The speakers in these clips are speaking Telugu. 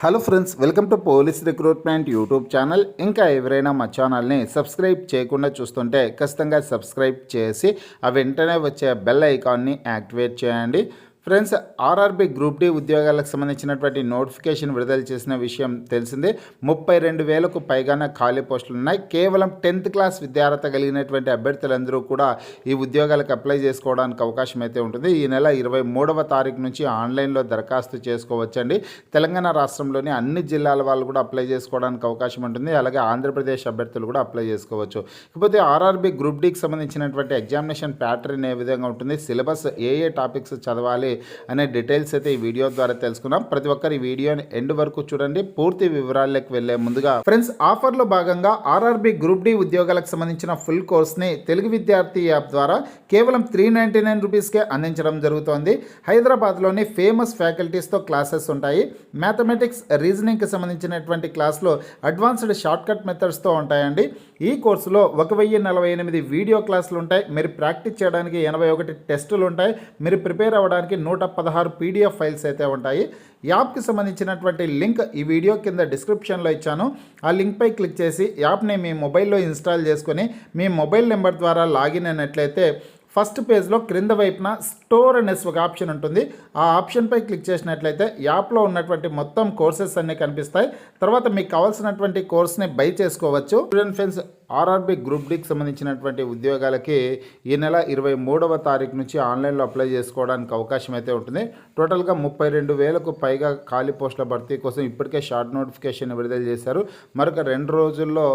Hello friends, welcome to police recruitment YouTube channel. ఇంకా ఎవరైనా మా ఛానల్ని సబ్స్క్రైబ్ చేయకుండా చూస్తుంటే ఖచ్చితంగా సబ్స్క్రైబ్ చేసి ఆ వెంటనే వచ్చే బెల్ ఐకాన్ని యాక్టివేట్ చేయండి. ఫ్రెండ్స్, ఆర్ఆర్బీ గ్రూప్ డి ఉద్యోగాలకు సంబంధించినటువంటి నోటిఫికేషన్ విడుదల చేసిన విషయం తెలిసిందే. 32,000కు పైగానే ఖాళీ పోస్టులు ఉన్నాయి. కేవలం 10th క్లాస్ విద్యార్హత కలిగినటువంటి అభ్యర్థులందరూ కూడా ఈ ఉద్యోగాలకు అప్లై చేసుకోవడానికి అవకాశం అయితే ఉంటుంది. ఈ నెల 23వ తారీఖు నుంచి ఆన్లైన్లో దరఖాస్తు చేసుకోవచ్చండి. తెలంగాణ రాష్ట్రంలోని అన్ని జిల్లాల వాళ్ళు కూడా అప్లై చేసుకోవడానికి అవకాశం ఉంటుంది. అలాగే ఆంధ్రప్రదేశ్ అభ్యర్థులు కూడా అప్లై చేసుకోవచ్చు. ఇకపోతే ఆర్ఆర్బీ గ్రూప్ డికి సంబంధించినటువంటి ఎగ్జామినేషన్ ప్యాటర్న్ ఏ విధంగా ఉంటుంది, సిలబస్ ఏ టాపిక్స్ చదవాలి అనే డీటెయిల్స్ అయితే ఈ వీడియో ద్వారా తెలుసుకున్నాం. ప్రతి ఒక్కరు ఈ వీడియోని ఎండ్ వరకు చూడండి. పూర్తి వివరాల్లోకి వెళ్లే ముందుగా ఫ్రెండ్స్, ఆఫర్లో భాగంగా ఆర్ఆర్బీ గ్రూప్ డి ఉద్యోగాలకు సంబంధించిన ఫుల్ కోర్స్ని తెలుగు విద్యార్థి యాప్ ద్వారా కేవలం 399 రూపీస్కే అందించడం జరుగుతోంది. హైదరాబాద్లోని ఫేమస్ ఫ్యాకల్టీస్తో క్లాసెస్ ఉంటాయి. మ్యాథమెటిక్స్, రీజనింగ్కి సంబంధించినటువంటి క్లాస్లో అడ్వాన్స్డ్ షార్ట్కట్ మెథడ్స్తో ఉంటాయండి. ఈ కోర్సులో 1048 వీడియో క్లాసులు ఉంటాయి. మీరు ప్రాక్టీస్ చేయడానికి 81 టెస్టులు ఉంటాయి. మీరు ప్రిపేర్ అవ్వడానికి 116 పీడిఎఫ్ ఫైల్స్ అయితే ఉంటాయి. యాప్కి సంబంధించినటువంటి లింక్ ఈ వీడియో కింద డిస్క్రిప్షన్లో ఇచ్చాను. ఆ లింక్పై క్లిక్ చేసి యాప్ని మీ మొబైల్లో ఇన్స్టాల్ చేసుకొని మీ మొబైల్ నెంబర్ ద్వారా లాగిన్ అయినట్లయితే ఫస్ట్ పేజ్లో క్రింద వైపున స్టోర్ అనేసి ఒక ఆప్షన్ ఉంటుంది. ఆ ఆప్షన్పై క్లిక్ చేసినట్లయితే యాప్లో ఉన్నటువంటి మొత్తం కోర్సెస్ అన్నీ కనిపిస్తాయి. తర్వాత మీకు కావాల్సినటువంటి కోర్స్ని బై చేసుకోవచ్చు. స్టూడెంట్ ఫ్రెండ్స్, ఆర్ఆర్బీ గ్రూప్ డికి సంబంధించినటువంటి ఉద్యోగాలకి ఈ నెల 23వ తారీఖు నుంచి ఆన్లైన్లో అప్లై చేసుకోవడానికి అవకాశం అయితే ఉంటుంది. టోటల్గా 32,000కు పైగా ఖాళీ పోస్టుల భర్తీ కోసం ఇప్పటికే షార్ట్ నోటిఫికేషన్ విడుదల చేశారు. మరొక 2 రోజుల్లో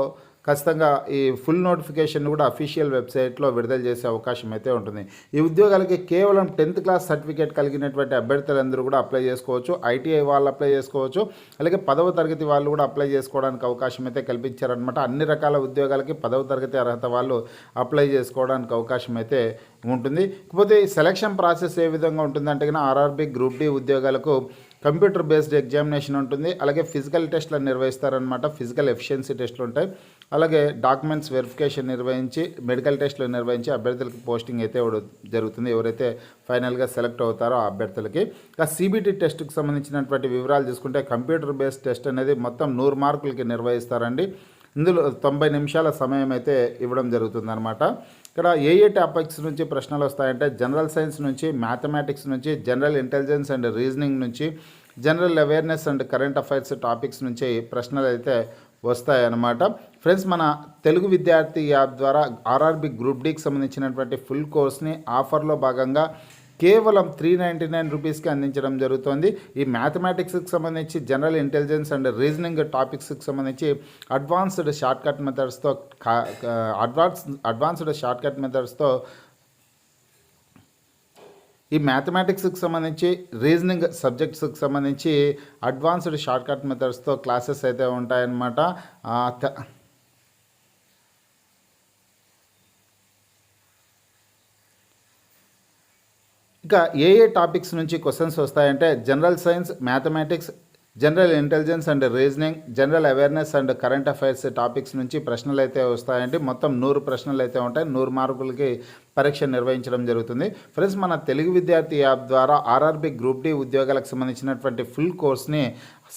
ఖచ్చితంగా ఈ ఫుల్ నోటిఫికేషన్ కూడా అఫీషియల్ వెబ్సైట్లో విడుదల చేసే అవకాశం అయితే ఉంటుంది. ఈ ఉద్యోగాలకి కేవలం 10th క్లాస్ సర్టిఫికేట్ కలిగినటువంటి అభ్యర్థులందరూ కూడా అప్లై చేసుకోవచ్చు. ఐటీఐ వాళ్ళు అప్లై చేసుకోవచ్చు. అలాగే 10వ తరగతి వాళ్ళు కూడా అప్లై చేసుకోవడానికి అవకాశం అయితే కల్పించారనమాట. అన్ని రకాల ఉద్యోగాలకి 10వ తరగతి అర్హత వాళ్ళు అప్లై చేసుకోవడానికి అవకాశం అయితే ఉంటుంది. కాకపోతే ఈ సెలక్షన్ ప్రాసెస్ ఏ విధంగా ఉంటుందంటే కన్నా ఆర్ఆర్బీ గ్రూప్ డి ఉద్యోగాలకు కంప్యూటర్ బేస్డ్ ఎగ్జామినేషన్ ఉంటుంది. అలాగే ఫిజికల్ టెస్ట్లు నిర్వహిస్తారనమాట. ఫిజికల్ ఎఫిషియన్సీ టెస్టులు ఉంటాయి. అలాగే డాక్యుమెంట్స్ వెరిఫికేషన్ నిర్వహించి మెడికల్ టెస్టులు నిర్వహించి అభ్యర్థులకి పోస్టింగ్ అయితే జరుగుతుంది. ఎవరైతే ఫైనల్గా సెలెక్ట్ అవుతారో ఆ అభ్యర్థులకి. ఇంకా సిబిటి టెస్ట్కి సంబంధించినటువంటి వివరాలు చూసుకుంటే కంప్యూటర్ బేస్డ్ టెస్ట్ అనేది మొత్తం 100 మార్కులకి నిర్వహిస్తారండి. ఇందులో 90 నిమిషాల సమయం అయితే ఇవ్వడం జరుగుతుందన్నమాట. ఇక్కడ ఏ టాపిక్స్ నుంచి ప్రశ్నలు వస్తాయంటే జనరల్ సైన్స్ నుంచి, మ్యాథమెటిక్స్ నుంచి, జనరల్ ఇంటెలిజెన్స్ అండ్ రీజనింగ్ నుంచి, general awareness and current affairs topics నుంచి ప్రశ్నలు అయితే వస్తాయన్నమాట. ఫ్రెండ్స్, మన తెలుగు విద్యార్థి యాప్ ద్వారా ఆర్ఆర్బీ గ్రూప్ డికి సంబంధించినటువంటి ఫుల్ కోర్స్ని ఆఫర్లో భాగంగా కేవలం 399 రూపీస్కి అందించడం జరుగుతుంది. ఈ మ్యాథమెటిక్స్కి సంబంధించి, జనరల్ ఇంటెలిజెన్స్ అండ్ రీజనింగ్ టాపిక్స్కి సంబంధించి అడ్వాన్స్డ్ షార్ట్కట్ మెథడ్స్తో ఈ మ్యాథమెటిక్స్కి సంబంధించి, రీజనింగ్ సబ్జెక్ట్స్కి సంబంధించి అడ్వాన్స్డ్ షార్ట్కట్ మెథడ్స్తో క్లాసెస్ అయితే ఉంటాయన్నమాట. ఇక ఏ టాపిక్స్ నుంచి క్వశ్చన్స్ వస్తాయంటే general science, mathematics, general intelligence and reasoning, general awareness and current affairs topics నుంచి ప్రశ్నలు అయితే వస్తాయండి. మొత్తం 100 ప్రశ్నలు అయితే ఉంటాయి. 100 మార్కులకి పరీక్ష నిర్వహించడం జరుగుతుంది. ఫ్రెండ్స్, మన తెలుగు విద్యార్థి యాప్ ద్వారా ఆర్ఆర్బీ గ్రూప్ డి ఉద్యోగాలకు సంబంధించినటువంటి ఫుల్ కోర్స్ని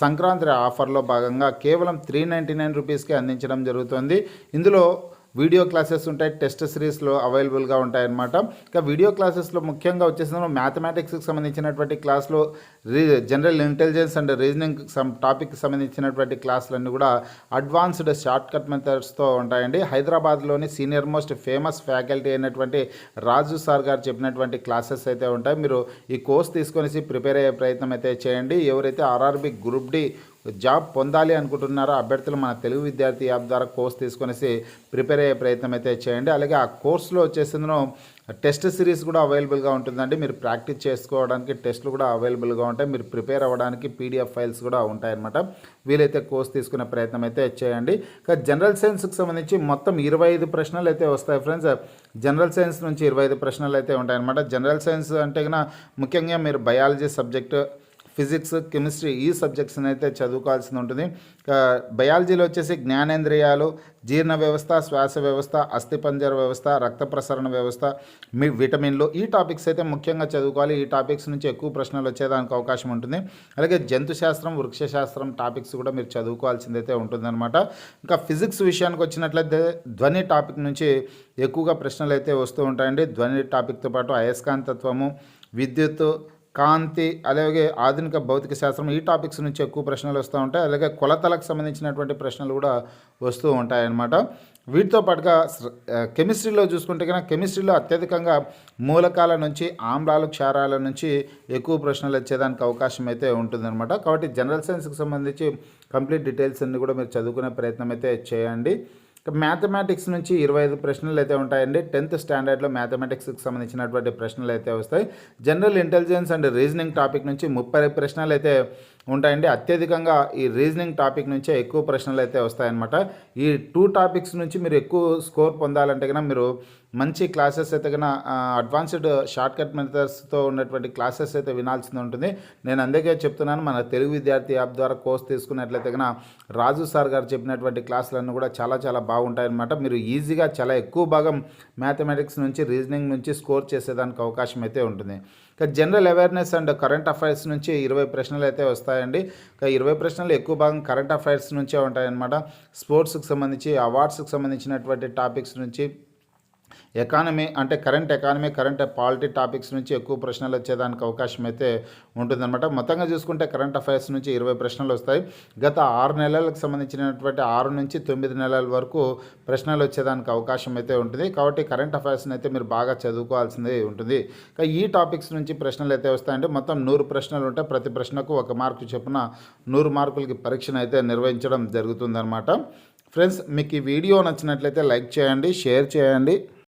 సంక్రాంతి ఆఫర్లో భాగంగా కేవలం 399 రూపీస్కి అందించడం జరుగుతుంది. ఇందులో వీడియో క్లాసెస్ ఉంటాయి, టెస్ట్ సిరీస్లో అవైలబుల్గా ఉంటాయన్నమాట. ఇంకా వీడియో క్లాసెస్లో ముఖ్యంగా వచ్చేసిన మ్యాథమెటిక్స్కి సంబంధించినటువంటి క్లాస్లో, జనరల్ ఇంటెలిజెన్స్ అండ్ రీజనింగ్ టాపిక్కి సంబంధించినటువంటి క్లాసులన్నీ కూడా అడ్వాన్స్డ్ షార్ట్కట్ మెథడ్స్తో ఉంటాయండి. హైదరాబాద్లోని సీనియర్ మోస్ట్ ఫేమస్ ఫ్యాకల్టీ అయినటువంటి రాజు సార్ గారు చెప్పినటువంటి క్లాసెస్ అయితే ఉంటాయి. మీరు ఈ కోర్స్ తీసుకొని ప్రిపేర్ అయ్యే ప్రయత్నం అయితే చేయండి. ఎవరైతే ఆర్ఆర్బీ గ్రూప్ డి జాబ్ పొందాలి అనుకుంటున్నారో అభ్యర్థులు మన తెలుగు విద్యార్థి యాప్ ద్వారా కోర్స్ తీసుకొనేసి ప్రిపేర్ అయ్యే ప్రయత్నం అయితే చేయండి. అలాగే ఆ కోర్సులో వచ్చేసిందో టెస్ట్ సిరీస్ కూడా అవైలబుల్గా ఉంటుందండి. మీరు ప్రాక్టీస్ చేసుకోవడానికి టెస్టులు కూడా అవైలబుల్గా ఉంటాయి. మీరు ప్రిపేర్ అవ్వడానికి పీడిఎఫ్ ఫైల్స్ కూడా ఉంటాయన్నమాట. వీలైతే కోర్స్ తీసుకునే ప్రయత్నం అయితే చేయండి. ఇంకా జనరల్ సైన్స్కి సంబంధించి మొత్తం 25 ప్రశ్నలు అయితే వస్తాయి ఫ్రెండ్స్. జనరల్ సైన్స్ నుంచి 25 ప్రశ్నలు అయితే ఉంటాయన్నమాట. జనరల్ సైన్స్ అంటే కన్నా ముఖ్యంగా మీరు బయాలజీ సబ్జెక్టు, ఫిజిక్స్, కెమిస్ట్రీ ఈ సబ్జెక్ట్స్ని అయితే చదువుకోవాల్సి ఉంటుంది. బయాలజీలో వచ్చేసి జ్ఞానేంద్రియాలు, జీర్ణ వ్యవస్థ, శ్వాస వ్యవస్థ, అస్థిపంజర వ్యవస్థ, రక్త ప్రసరణ వ్యవస్థ, విటమిన్లు ఈ టాపిక్స్ అయితే ముఖ్యంగా చదువుకోవాలి. ఈ టాపిక్స్ నుంచి ఎక్కువ ప్రశ్నలు వచ్చేదానికి అవకాశం ఉంటుంది. అలాగే జంతు శాస్త్రం, వృక్ష శాస్త్రం టాపిక్స్ కూడా మీరు చదువుకోవాల్సిందైతే ఉంటుందన్నమాట. ఇంకా ఫిజిక్స్ విషయానికి వచ్చినట్లయితే ధ్వని టాపిక్ నుంచి ఎక్కువగా ప్రశ్నలు అయితే వస్తూ ఉంటాయండి. ధ్వని టాపిక్తో పాటు అయస్కాంతత్వము, విద్యుత్, కాంతి, అలాగే ఆధునిక భౌతిక శాస్త్రం ఈ టాపిక్స్ నుంచి ఎక్కువ ప్రశ్నలు వస్తూ ఉంటాయి. అలాగే కొలతలకు సంబంధించినటువంటి ప్రశ్నలు కూడా వస్తూ ఉంటాయన్నమాట. వీటితో పాటుగా కెమిస్ట్రీలో చూసుకుంటే కనుక కెమిస్ట్రీలో అత్యధికంగా మూలకాల నుంచి, ఆమ్లాలు, క్షారాల నుంచి ఎక్కువ ప్రశ్నలు వచ్చేదానికి అవకాశం అయితే ఉంటుందన్నమాట. కాబట్టి జనరల్ సైన్స్కి సంబంధించి కంప్లీట్ డీటెయిల్స్ అన్ని కూడా మీరు చదువుకునే ప్రయత్నం అయితే చేయండి. మ్యాథమెటిక్స్ నుంచి 25 ప్రశ్నలు అయితే ఉంటాయండి. 10th స్టాండర్డ్లో మ్యాథమెటిక్స్కి సంబంధించినటువంటి ప్రశ్నలు అయితే వస్తాయి. General intelligence and reasoning topic నుంచి 30 ప్రశ్నలు అయితే ఉంటాయండి. అత్యధికంగా ఈ రీజనింగ్ టాపిక్ నుంచే ఎక్కువ ప్రశ్నలు అయితే వస్తాయన్నమాట. ఈ 2 టాపిక్స్ నుంచి మీరు ఎక్కువ స్కోర్ పొందాలంటే కనుక మీరు మంచి క్లాసెస్ అయితే కన్నా అడ్వాన్స్డ్ షార్ట్కట్ మెథడ్స్తో ఉన్నటువంటి క్లాసెస్ అయితే వినాల్సి ఉంటుంది. నేను అందుకే చెప్తున్నాను, మన తెలుగు విద్యార్థి యాప్ ద్వారా కోర్స్ తీసుకున్నట్లయితే కన్నా రాజు సార్ గారు చెప్పినటువంటి క్లాసులన్నీ కూడా చాలా చాలా బాగుంటాయన్నమాట. మీరు ఈజీగా చాలా ఎక్కువ భాగం మ్యాథమెటిక్స్ నుంచి, రీజనింగ్ నుంచి స్కోర్ చేసేదానికి అవకాశం అయితే ఉంటుంది. ఇక general awareness and current affairs నుంచి 20 ప్రశ్నలు అయితే వస్తాయండి. ఇక 20 ప్రశ్నలు ఎక్కువ భాగం కరెంట్ అఫైర్స్ నుంచే ఉంటాయన్నమాట. స్పోర్ట్స్కి సంబంధించి, అవార్డ్స్కి సంబంధించినటువంటి టాపిక్స్ నుంచి, ఎకానమీ అంటే current economy, current polity topics నుంచి ఎక్కువ ప్రశ్నలు వచ్చేదానికి అవకాశం అయితే ఉంటుందన్నమాట. మొత్తంగా చూసుకుంటే కరెంట్ అఫైర్స్ నుంచి 20 ప్రశ్నలు వస్తాయి. గత 6 నెలలకు సంబంధించినటువంటి 6 నుంచి 9 నెలల వరకు ప్రశ్నలు వచ్చేదానికి అవకాశం అయితే ఉంటుంది. కాబట్టి కరెంట్ అఫైర్స్ని అయితే మీరు బాగా చదువుకోవాల్సింది ఉంటుంది. ఈ టాపిక్స్ నుంచి ప్రశ్నలు అయితే వస్తాయంటే మొత్తం 100 ప్రశ్నలు ఉంటాయి. ప్రతి ప్రశ్నకు 1 మార్కు చొప్పున 100 మార్కులకి పరీక్షను అయితే నిర్వహించడం జరుగుతుందన్నమాట. ఫ్రెండ్స్, మీకు ఈ వీడియో నచ్చినట్లయితే లైక్ చేయండి, షేర్ చేయండి.